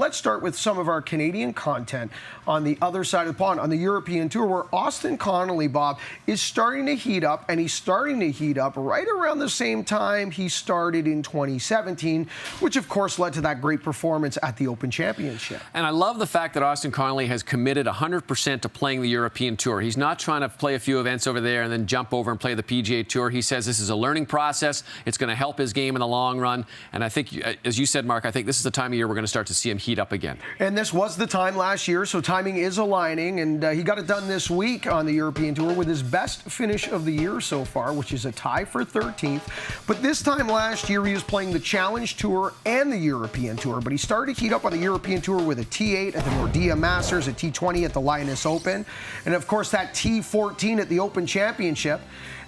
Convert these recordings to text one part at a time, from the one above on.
Let's start with some of our Canadian content on the other side of the pond, on the European Tour, where Austin Connelly, Bob, is starting to heat up, and he's starting to heat up right around the same time he started in 2017, which, of course, led to that great performance at the Open Championship. And I love the fact that Austin Connelly has committed 100% to playing the European Tour. He's not trying to play a few events over there and then jump over and play the PGA Tour. He says this is a learning process. It's going to help his game in the long run. And I think, as you said, Mark, I think this is the time of year we're going to start to see him heat up again. And this was the time last year, so timing is aligning, and he got it done this week on the European Tour with his best finish of the year so far, which is a tie for 13th. But this time last year, he was playing the Challenge Tour and the European Tour, but he started to heat up on the European Tour with a T8 at the Nordea Masters, a T20 at the Lyonnais Open, and of course that T14 at the Open Championship.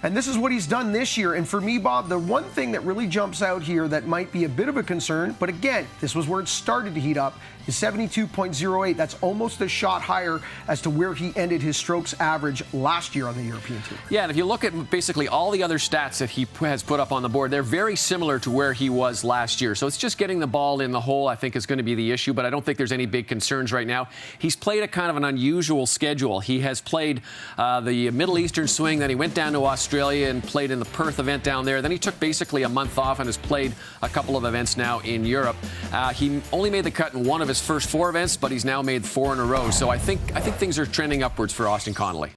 And this is what he's done this year. And for me, Bob, the one thing that really jumps out here that might be a bit of a concern, but again, this was where it started to heat up, is 72.08. That's almost a shot higher as to where he ended his strokes average last year on the European Tour. Yeah, and if you look at basically all the other stats that he has put up on the board, they're very similar to where he was last year. So it's just getting the ball in the hole, I think, is going to be the issue, but I don't think there's any big concerns right now. He's played a kind of an unusual schedule. He has played the Middle Eastern swing, then he went down to Australia and played in the Perth event down there. Then he took basically a month off and has played a couple of events now in Europe. He only made the cut in one of his first 4 events, but he's now made 4 in a row. So I think things are trending upwards for Austin Connelly.